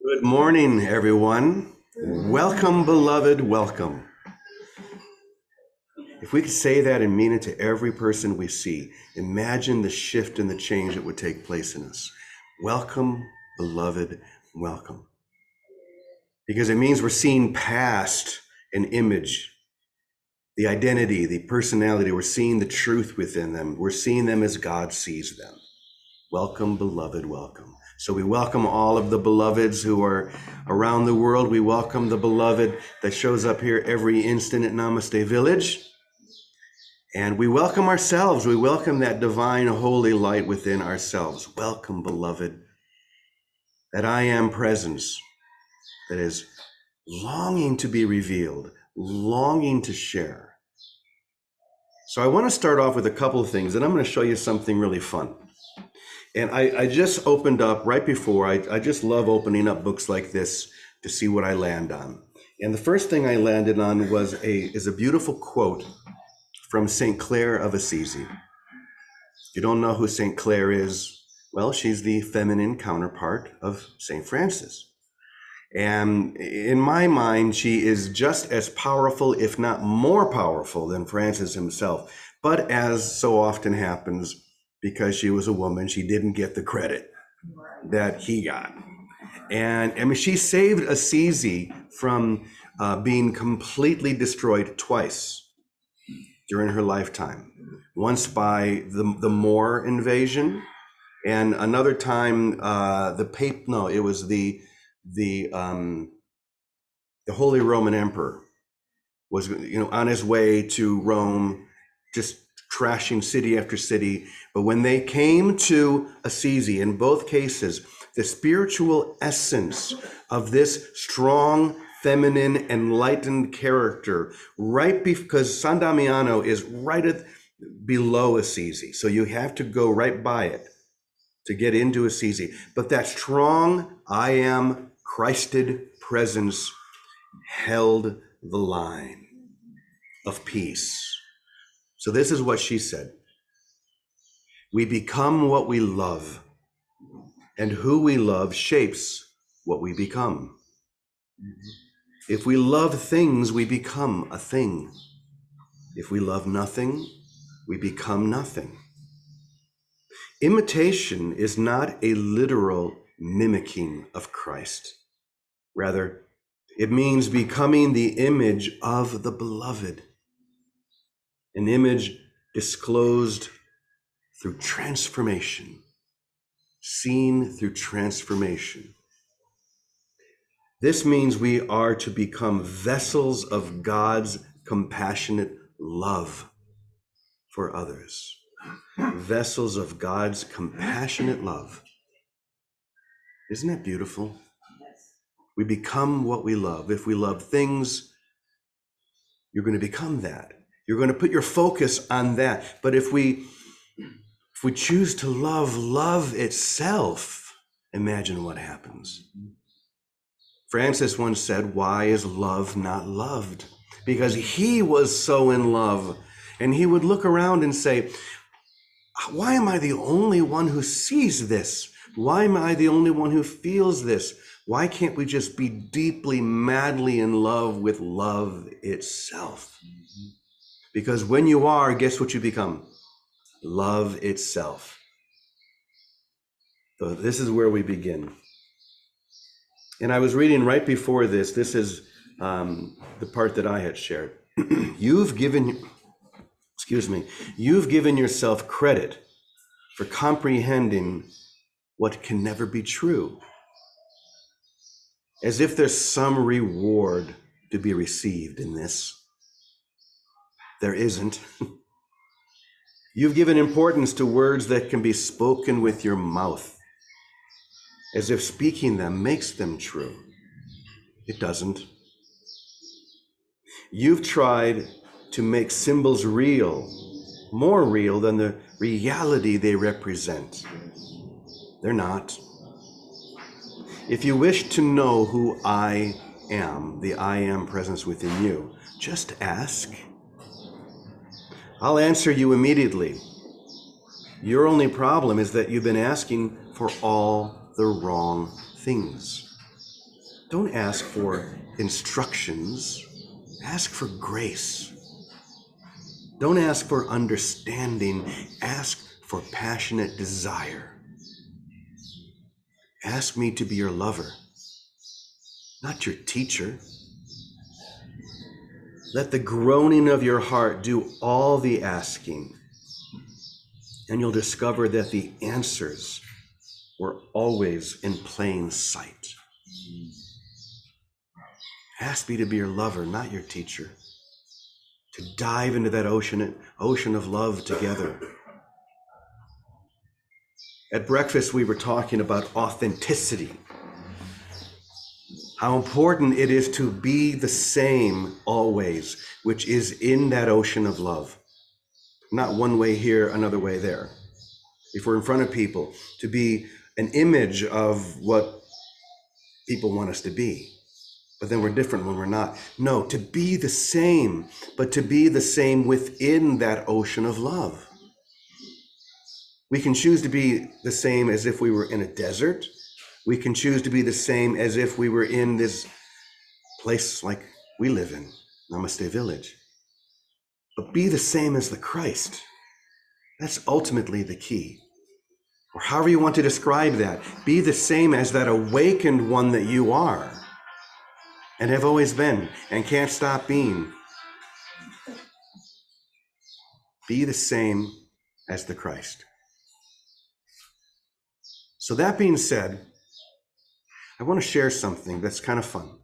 Good morning, everyone. Welcome, beloved, welcome. If we could say that and mean it to every person we see, imagine the shift and the change that would take place in us. Welcome, beloved, welcome. Because it means we're seeing past an image, the identity, the personality. We're seeing the truth within them. We're seeing them as God sees them. Welcome, beloved, welcome. So we welcome all of the beloveds who are around the world. We welcome the beloved that shows up here every instant at Namaste Village. And we welcome ourselves. We welcome that divine, holy light within ourselves. Welcome, beloved. That I am presence that is longing to be revealed, longing to share. So I want to start off with a couple of things, and I'm going to show you something really fun. And I just opened up right before, I just love opening up books like this to see what I land on. And the first thing I landed on is a beautiful quote from St. Clare of Assisi. If you don't know who St. Clare is, well, she's the feminine counterpart of St. Francis. And in my mind, she is just as powerful, if not more powerful than Francis himself. But as so often happens, because she was a woman, she didn't get the credit that he got. And I mean, she saved Assisi from being completely destroyed twice during her lifetime. Once by the Moor invasion, and another time it was the Holy Roman Emperor was on his way to Rome, just trashing city after city. But when they came to Assisi, in both cases, the spiritual essence of this strong, feminine, enlightened character, because San Damiano is right below Assisi. So you have to go right by it to get into Assisi. But that strong, I am Christed presence held the line of peace. So this is what she said. We become what we love, and who we love shapes what we become. If we love things, we become a thing. If we love nothing, we become nothing. Imitation is not a literal mimicking of Christ. Rather, it means becoming the image of the beloved, an image disclosed through transformation, seen through transformation. This means we are to become vessels of God's compassionate love for others. Vessels of God's compassionate love. Isn't that beautiful? We become what we love. If we love things, you're going to become that. You're going to put your focus on that. But if we choose to love itself, imagine what happens. Francis once said, why is love not loved? Because he was so in love. And he would look around and say, why am I the only one who sees this? Why am I the only one who feels this? Why can't we just be deeply, madly in love with love itself? Because when you are, guess what you become? Love itself. So this is where we begin. And I was reading right before this. This is the part that I had shared. You've given yourself credit for comprehending what can never be true, as if there's some reward to be received in this. There isn't. You've given importance to words that can be spoken with your mouth, as if speaking them makes them true. It doesn't. You've tried to make symbols real, more real than the reality they represent. They're not. If you wish to know who I am, the I am presence within you, just ask. I'll answer you immediately. Your only problem is that you've been asking for all the wrong things. Don't ask for instructions. Ask for grace. Don't ask for understanding. Ask for passionate desire. Ask me to be your lover, not your teacher. Let the groaning of your heart do all the asking, and you'll discover that the answers were always in plain sight. Ask me to be your lover, not your teacher. To dive into that ocean of love together. At breakfast, we were talking about authenticity. How important it is to be the same always, which is in that ocean of love. Not one way here, another way there. If we're in front of people, to be an image of what people want us to be. But then we're different when we're not. No, to be the same, but to be the same within that ocean of love. We can choose to be the same as if we were in a desert. We can choose to be the same as if we were in this place like we live in, Namaste Village. But be the same as the Christ. That's ultimately the key. Or however you want to describe that. Be the same as that awakened one that you are and have always been and can't stop being. Be the same as the Christ. So that being said, I want to share something that's kind of fun.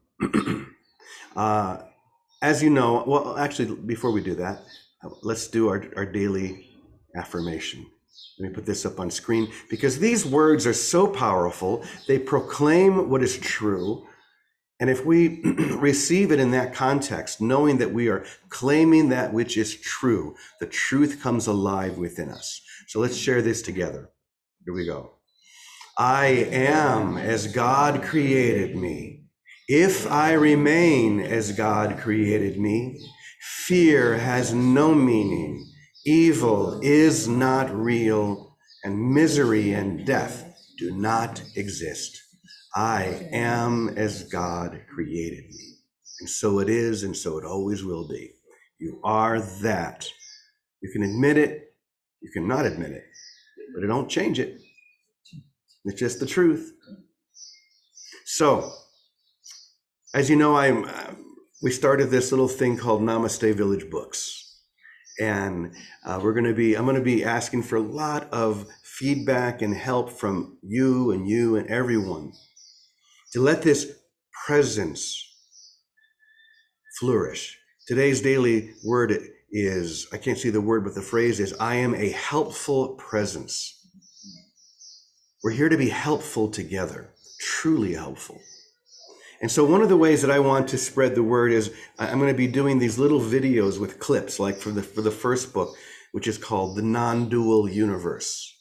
As you know, well, actually, before we do that, let's do our daily affirmation. Let me put this up on screen because these words are so powerful. They proclaim what is true. And if we receive it in that context, knowing that we are claiming that which is true, the truth comes alive within us. So let's share this together. Here we go. I am as God created me. If I remain as God created me, fear has no meaning. Evil is not real, and misery and death do not exist. I am as God created me. And so it is, and so it always will be. You are that. You can admit it, you cannot admit it, but it don't change it. It's just the truth. So, as you know, we started this little thing called Namaste Village Books. And I'm going to be asking for a lot of feedback and help from you and everyone to let this presence flourish. Today's daily word is, I can't see the word, but the phrase is, I am a helpful presence. We're here to be helpful together, truly helpful. And so one of the ways that I want to spread the word is I'm going to be doing these little videos with clips, like for the first book, which is called The Non-Dual Universe.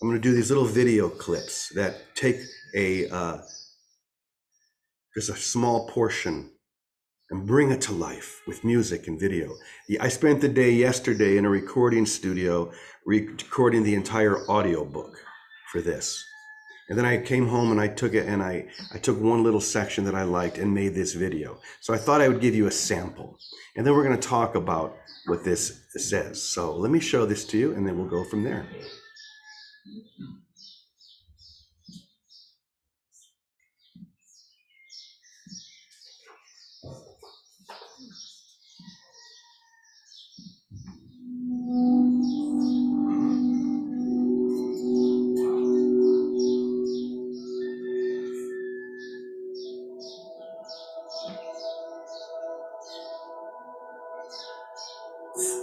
I'm going to do these little video clips that take just a small portion and bring it to life with music and video. I spent the day yesterday in a recording studio recording the entire audio book for this. And then I came home and I took it and I took one little section that I liked and made this video. So I thought I would give you a sample. And then we're going to talk about what this says. So let me show this to you and then we'll go from there.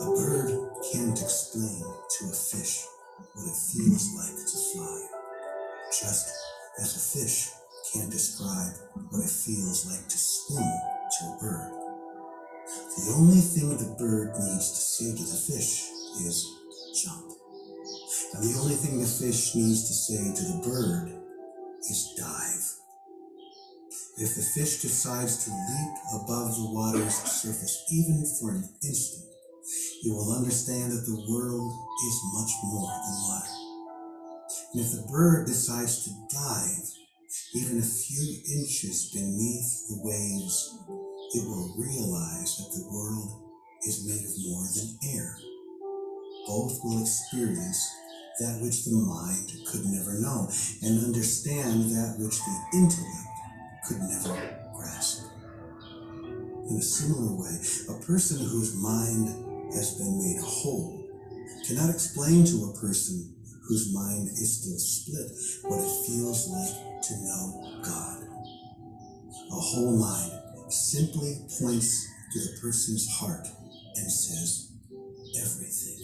A bird can't explain to a fish what it feels like to fly, just as a fish can't describe what it feels like to swim to a bird. The only thing the bird needs to say to the fish is jump. And the only thing the fish needs to say to the bird is dive. If the fish decides to leap above the water's surface, even for an instant, you will understand that the world is much more than water. And if the bird decides to dive, even a few inches beneath the waves, it will realize that the world is made of more than air. Both will experience that which the mind could never know and understand that which the intellect could never grasp. In a similar way, a person whose mind has been made whole cannot explain to a person whose mind is still split what it feels like to know God. A whole mind simply points to the person's heart and says, everything.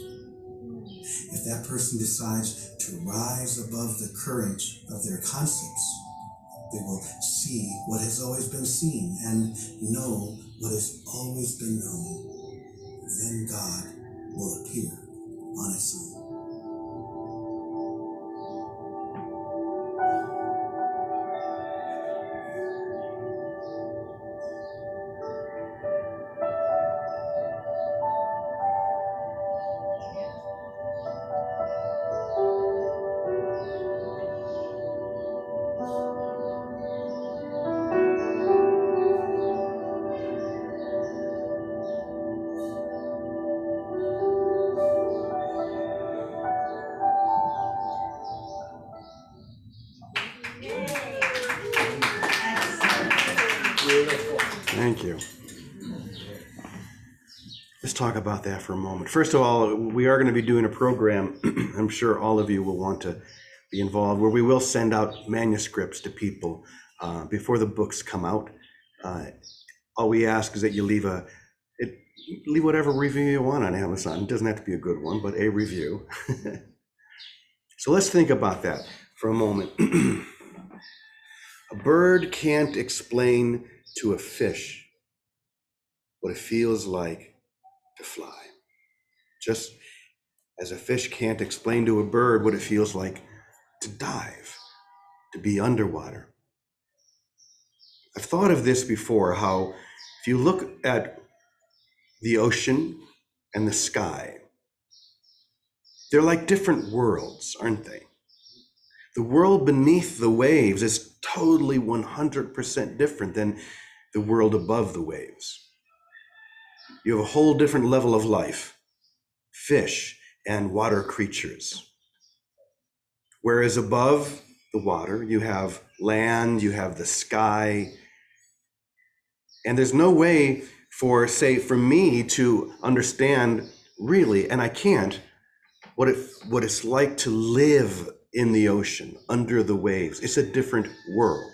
If that person decides to rise above the current of their concepts, they will see what has always been seen and know what has always been known. Then God will appear on its own. Thank you. Let's talk about that for a moment. First of all, we are going to be doing a program, I'm sure all of you will want to be involved, where we will send out manuscripts to people before the books come out. All we ask is that you leave whatever review you want on Amazon. It doesn't have to be a good one, but a review. So let's think about that for a moment. A bird can't explain to a fish what it feels like to fly. Just as a fish can't explain to a bird what it feels like to dive, to be underwater. I've thought of this before, how if you look at the ocean and the sky, they're like different worlds, aren't they? The world beneath the waves is totally 100% different than the world above the waves. You have a whole different level of life, fish and water creatures. Whereas above the water, you have land, you have the sky, and there's no way for me to understand really, and I can't, what it's like to live in the ocean, under the waves. It's a different world.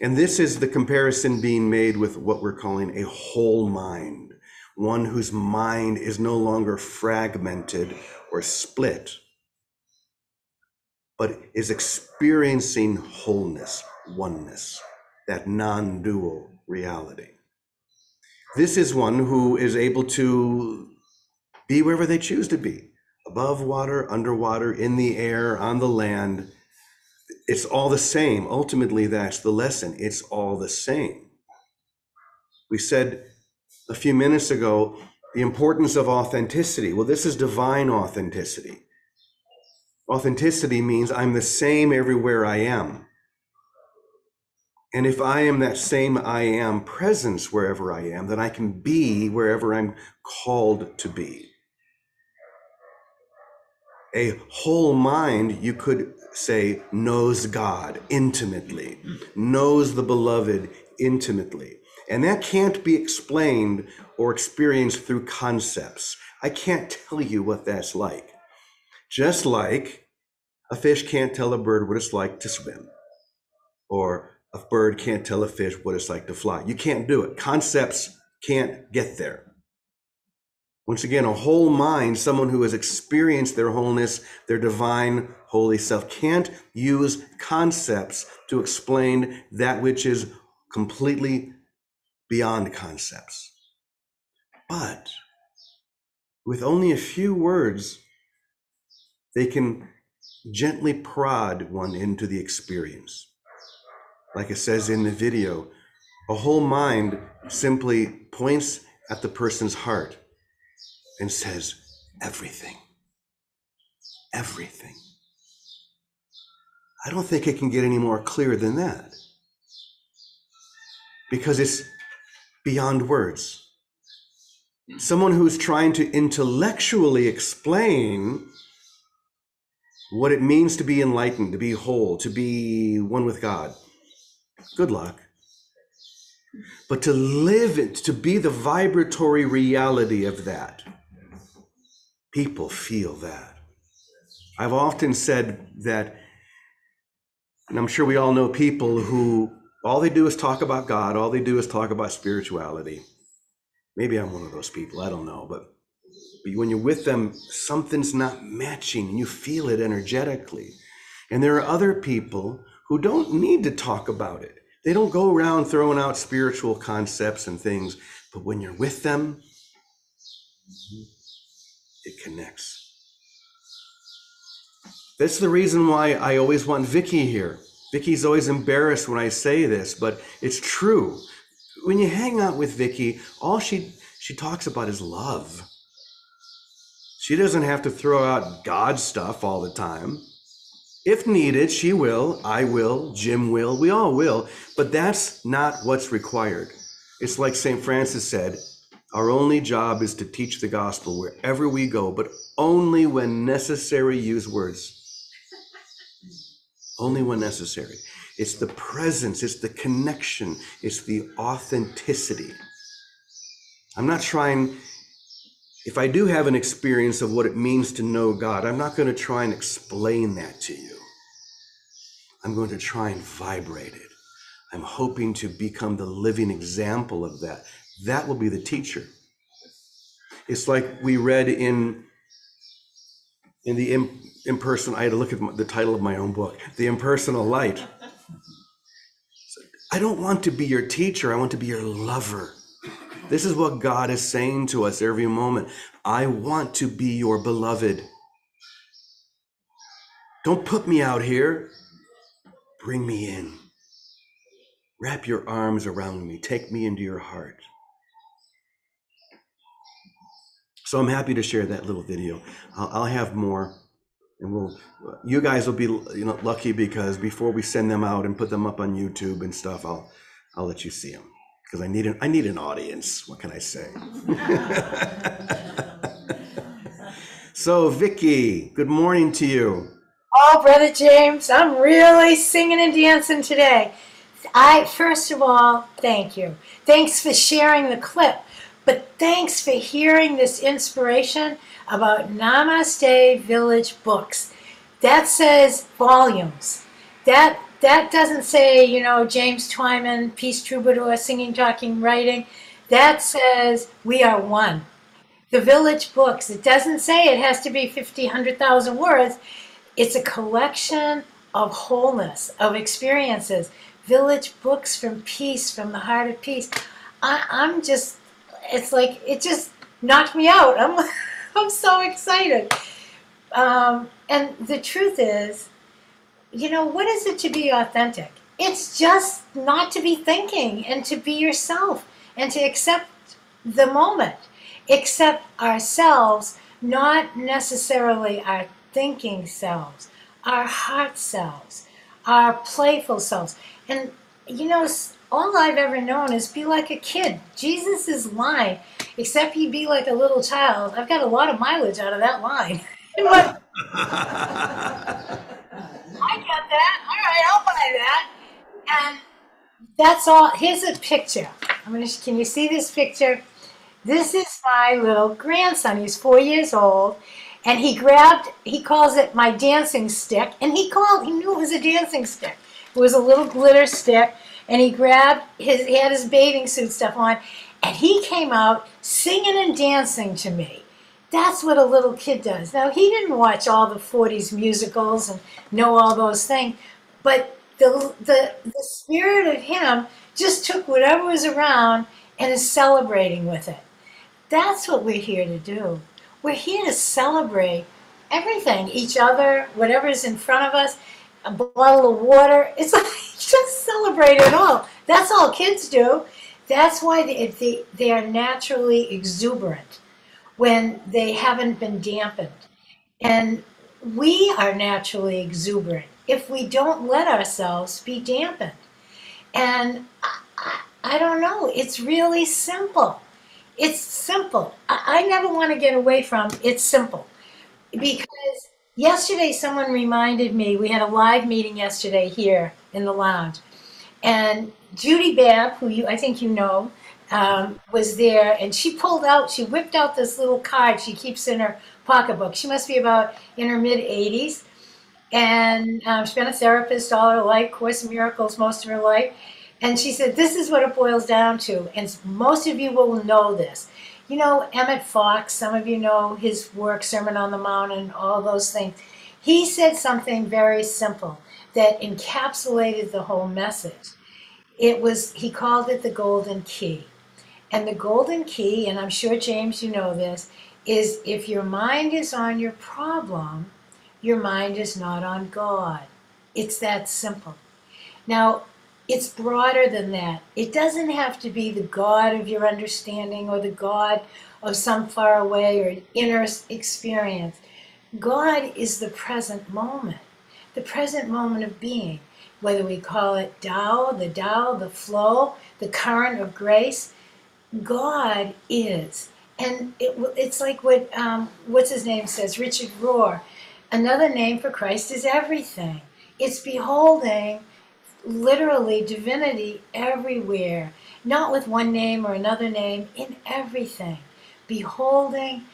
And this is the comparison being made with what we're calling a whole mind, one whose mind is no longer fragmented or split, but is experiencing wholeness, oneness, that non-dual reality. This is one who is able to be wherever they choose to be, above water, underwater, in the air, on the land. It's all the same. Ultimately, that's the lesson. It's all the same. We said a few minutes ago the importance of authenticity. Well, this is divine authenticity. Authenticity means I'm the same everywhere I am. And if I am that same I am presence wherever I am, then I can be wherever I'm called to be. A whole mind, you could say, knows God intimately, knows the beloved intimately. And that can't be explained or experienced through concepts. I can't tell you what that's like. Just like a fish can't tell a bird what it's like to swim, or a bird can't tell a fish what it's like to fly. You can't do it. Concepts can't get there. Once again, a whole mind, someone who has experienced their wholeness, their divine holy self, can't use concepts to explain that which is completely beyond concepts. But with only a few words, they can gently prod one into the experience. Like it says in the video, a whole mind simply points at the person's heart and says, everything, everything. I don't think it can get any more clear than that, because it's beyond words. Someone who's trying to intellectually explain what it means to be enlightened, to be whole, to be one with God, good luck. But to live it, to be the vibratory reality of that, people feel that. I've often said that, and I'm sure we all know people who all they do is talk about God, all they do is talk about spirituality. Maybe I'm one of those people, I don't know, but when you're with them, something's not matching and you feel it energetically. And there are other people who don't need to talk about it. They don't go around throwing out spiritual concepts and things, but when you're with them, it connects. That's the reason why I always want Vicky here. Vicky's always embarrassed when I say this, but it's true. When you hang out with Vicky, all she talks about is love. She doesn't have to throw out God stuff all the time. If needed, she will, I will, Jim will, we all will, but that's not what's required. It's like St. Francis said, our only job is to teach the gospel wherever we go, but only when necessary use words. Only when necessary. It's the presence, it's the connection, it's the authenticity. I'm not trying, if I do have an experience of what it means to know God, I'm not going to try and explain that to you. I'm going to try and vibrate it. I'm hoping to become the living example of that. That will be the teacher. It's like we read in the impersonal, I had to look at the title of my own book, The Impersonal Light. I don't want to be your teacher, I want to be your lover. This is what God is saying to us every moment. I want to be your beloved. Don't put me out here. Bring me in. Wrap your arms around me. Take me into your heart. So I'm happy to share that little video. I'll have more, and you guys will be lucky, because before we send them out and put them up on YouTube and stuff, I'll let you see them, because I need an audience. What can I say? So Vicky, good morning to you. Oh, Brother James, I'm really singing and dancing today. First of all, thank you. Thanks for sharing the clip, but thanks for hearing this inspiration about Namaste Village books. That says volumes. That doesn't say, James Twyman, Peace Troubadour, singing, talking, writing. That says we are one. The Village books, it doesn't say it has to be 50, 100,000 words. It's a collection of wholeness, of experiences. Village books from peace, from the heart of peace. It's like, it just knocked me out. I'm so excited. And the truth is, what is it to be authentic? It's just not to be thinking, and to be yourself, and to accept the moment. Accept ourselves, not necessarily our thinking selves, our heart selves, our playful selves. And all I've ever known is be like a kid. Jesus' line, except ye be like a little child. I've got a lot of mileage out of that line. I got that. All right, I'll buy that. And that's all. Here's a picture. Can you see this picture? This is my little grandson. He's 4 years old. And he calls it my dancing stick. And he knew it was a dancing stick. It was a little glitter stick. And he had his bathing suit stuff on. And he came out singing and dancing to me. That's what a little kid does. Now, he didn't watch all the 40s musicals and know all those things. But the spirit of him just took whatever was around and is celebrating with it. That's what we're here to do. We're here to celebrate everything, each other, whatever's in front of us, a bottle of water. It's like, just celebrate it all. That's all kids do. That's why they are naturally exuberant when they haven't been dampened. And we are naturally exuberant. if we don't let ourselves be dampened. And I don't know, it's really simple. It's simple. I never want to get away from it's simple. Because yesterday someone reminded me, we had a live meeting yesterday here in the lounge. And Judy Babb, who I think you know, was there, and she whipped out this little card she keeps in her pocketbook. She must be about in her mid 80s, and she's been a therapist all her life, Course in Miracles most of her life. And she said, this is what it boils down to, and most of you will know this. You know, Emmett Fox, some of you know his work, Sermon on the Mount, and all those things. He said something very simple that encapsulated the whole message. He called it the golden key. And the golden key, and I'm sure, James, you know this, is if your mind is on your problem, your mind is not on God. It's that simple. Now, it's broader than that. It doesn't have to be the God of your understanding or the God of some far away or inner experience. God is the present moment of being, whether we call it Tao, the flow, the current of grace. God is. And it's like what's his name says, Richard Rohr. Another name for Christ is everything. It's beholding literally divinity everywhere, not with one name or another name, in everything. Beholding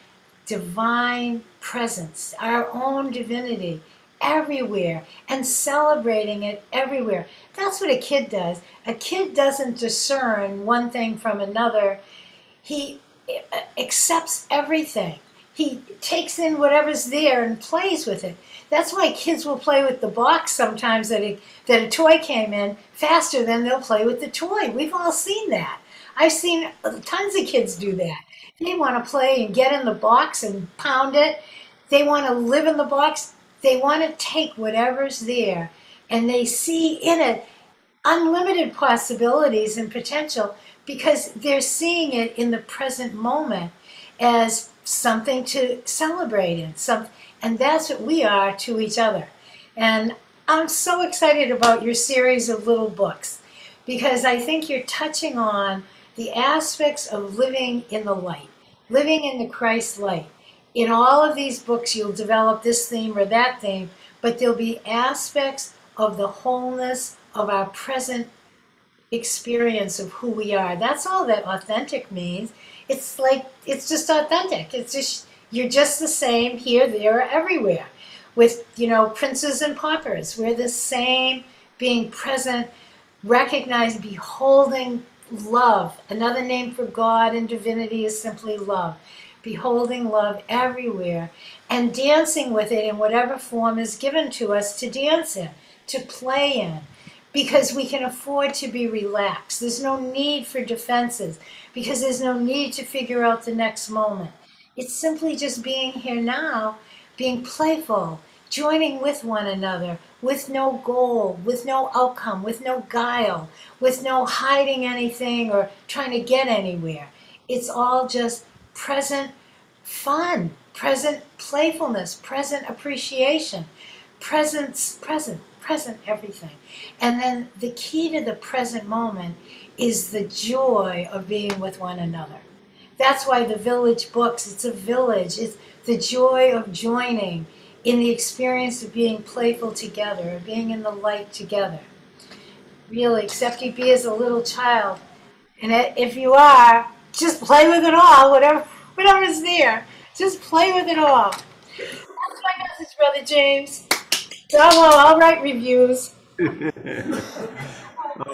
divine presence, our own divinity everywhere, and celebrating it everywhere. That's what a kid does. A kid doesn't discern one thing from another. He accepts everything. He takes in whatever's there and plays with it. That's why kids will play with the box sometimes that a toy came in faster than they'll play with the toy. We've all seen that. I've seen tons of kids do that. They want to play and get in the box and pound it. They want to live in the box. They want to take whatever's there, and they see in it unlimited possibilities and potential because they're seeing it in the present moment as something to celebrate in. And that's what we are to each other. And I'm so excited about your series of little books because I think you're touching on the aspects of living in the light, living in the Christ light. In all of these books, you'll develop this theme or that theme, but there'll be aspects of the wholeness of our present experience of who we are. That's all that authentic means. It's just authentic. It's just, you're just the same here, there, or everywhere. With, princes and paupers, we're the same, being present, recognized, beholding love. Another name for God and divinity is simply love. Beholding love everywhere and dancing with it in whatever form is given to us to dance in, to play in, because we can afford to be relaxed. There's no need for defenses because there's no need to figure out the next moment. It's simply just being here now, being playful, joining with one another, with no goal, with no outcome, with no guile, with no hiding anything or trying to get anywhere. It's all just present fun, present playfulness, present appreciation, present everything. And then the key to the present moment is the joy of being with one another. That's why the Village books, it's a village. It's the joy of joining in the experience of being playful together, of being in the light together. Really, except you be as a little child. And if you are, just play with it all, whatever's there. Just play with it all. That's my message, Brother James. I'll write reviews.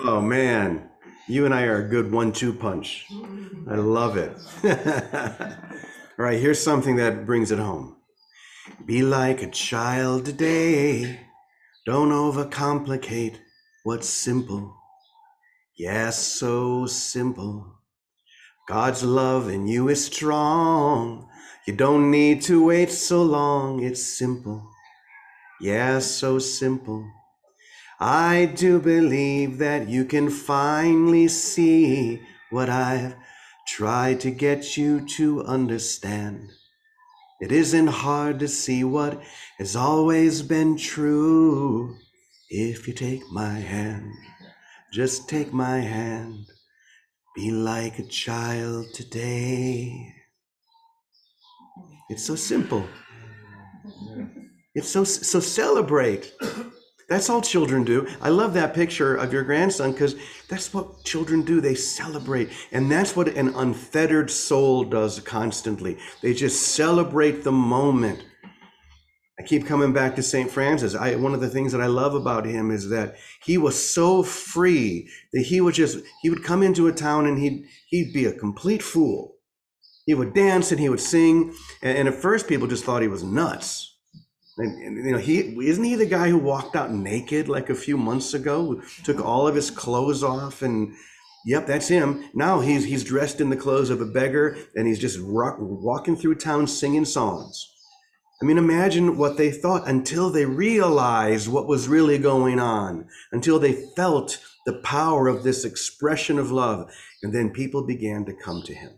Oh, man. You and I are a good 1-2 punch. I love it. All right, here's something that brings it home. Be like a child today. Don't overcomplicate what's simple. Yes, so simple. God's love in you is strong. You don't need to wait so long. It's simple. Yeah, so simple. I do believe that you can finally see what I've tried to get you to understand. It isn't hard to see what has always been true. If you take my hand, just take my hand, be like a child today. It's so simple. It's so celebrate. That's all children do. I love that picture of your grandson because that's what children do. They celebrate. And that's what an unfettered soul does constantly. They just celebrate the moment. I keep coming back to St. Francis. One of the things that I love about him is that he was so free that he would come into a town and he'd be a complete fool. He would dance and he would sing. And at first people just thought he was nuts. And you know, isn't he the guy who walked out naked like a few months ago, who took all of his clothes off? And yep, that's him. Now he's dressed in the clothes of a beggar and he's just walking through town singing songs. I mean, imagine what they thought until they realized what was really going on, until they felt the power of this expression of love. And then people began to come to him.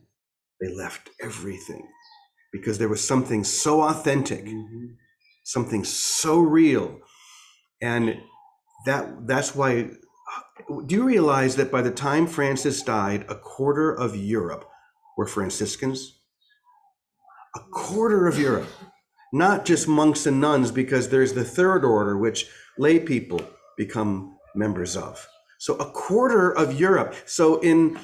They left everything because there was something so authentic. Something so real. And that's why, do you realize that by the time Francis died, a quarter of Europe were Franciscans? A quarter of Europe, not just monks and nuns, because there's the third order, which lay people become members of. So a quarter of Europe. So in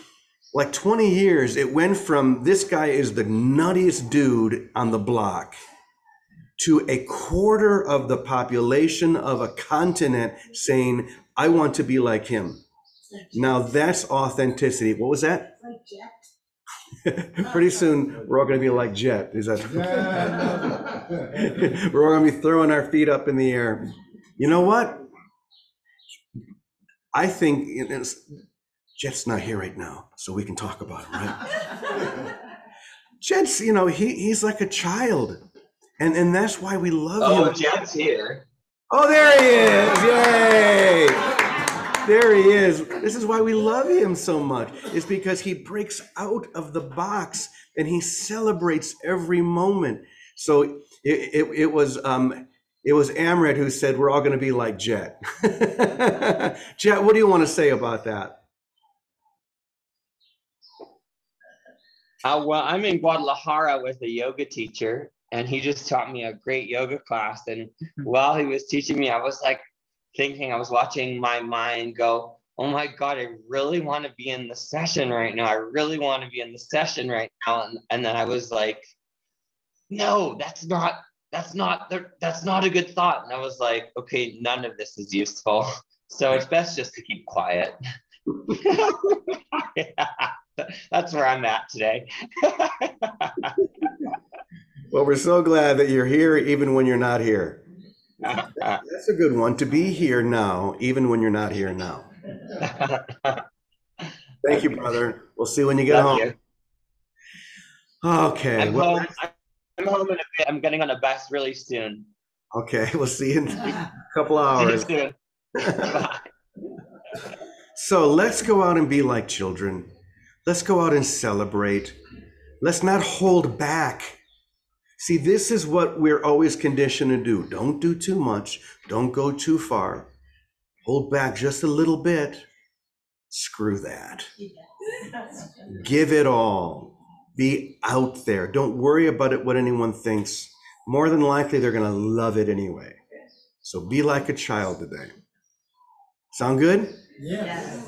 like 20 years, it went from this guy is the nuttiest dude on the block to a quarter of the population of a continent saying, I want to be like him. Now that's authenticity. What was that? Like Jet. Pretty soon we're all going to be like Jet. Is that? We're all going to be throwing our feet up in the air. You know what? I think Jet's not here right now, so we can talk about it, right? Jet's, you know, he's like a child. And that's why we love him. Oh, Jet's here. Oh, there he is. Yay. There he is. This is why we love him so much. It's because he breaks out of the box and he celebrates every moment. So it was Amrit who said, we're all going to be like Jet. Jet, what do you want to say about that? Well, I'm in Guadalajara with a yoga teacher. And he just taught me a great yoga class. And while he was teaching me, I was like thinking, I was watching my mind go, oh my God, I really want to be in the session right now. I really want to be in the session right now. And then I was like, no, that's not a good thought. And I was like, okay, none of this is useful. So it's best just to keep quiet. Yeah, that's where I'm at today. Well, we're so glad that you're here even when you're not here. That's a good one, to be here now, even when you're not here now. Thank you, brother. We'll see when you get home. You. Okay. I'm home in a bit. I'm getting on a bus really soon. Okay, we'll see you in a couple hours. See you soon. Bye. So let's go out and be like children. Let's go out and celebrate. Let's not hold back. See, this is what we're always conditioned to do. Don't do too much. Don't go too far. Hold back just a little bit. Screw that. Give it all. Be out there. Don't worry about it, what anyone thinks. More than likely, they're going to love it anyway. So be like a child today. Sound good? Yes.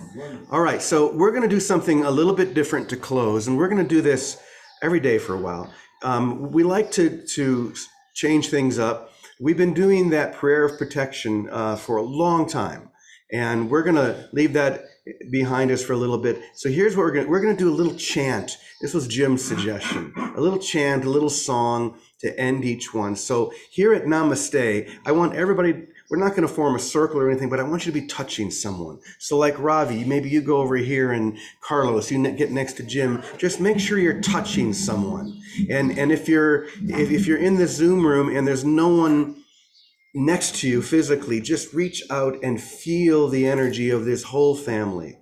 All right, so we're going to do something a little bit different to close, and we're going to do this every day for a while. We like to change things up. We've been doing that prayer of protection for a long time, and we're going to leave that behind us for a little bit. So here's what we're going to do a little chant. This was Jim's suggestion. A little chant, a little song to end each one. So here at Namaste, I want everybody, we're not going to form a circle or anything, but I want you to be touching someone. So like Ravi, maybe you go over here, and Carlos, you get next to Jim. Just make sure you're touching someone. And if you're in the Zoom room and there's no one next to you physically, just reach out and feel the energy of this whole family.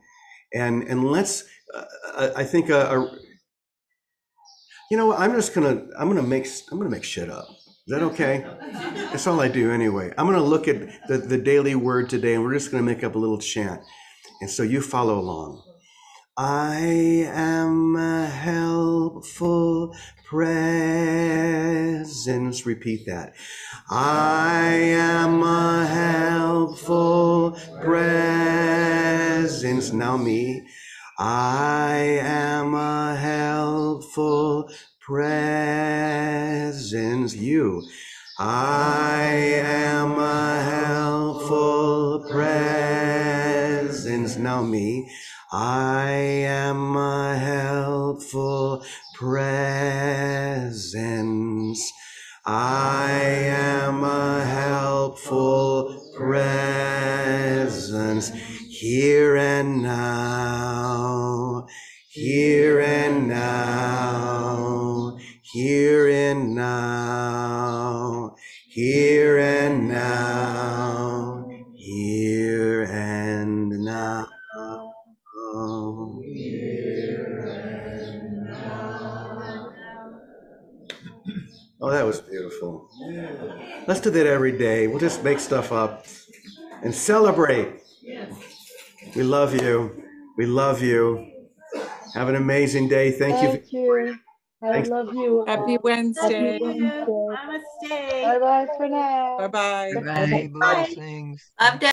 And let's, I think, you know, I'm gonna make shit up. Is that okay? That's all I do anyway. I'm going to look at the daily word today, and we're just going to make up a little chant. And so you follow along. I am a helpful presence. Repeat that. I am a helpful presence. Now me. I am a helpful presence. You. I am a helpful presence. Now me. I am a helpful presence. I am a helpful presence. Here and now. Here and now. Here and now. Here and now. Here and now. Oh, that was beautiful. Let's do that every day. We'll just make stuff up and celebrate. We love you. We love you. Have an amazing day. Thank you. I love you. Happy Wednesday. Namaste. Namaste. Bye bye for now. Bye-bye. Bye. Blessings. Love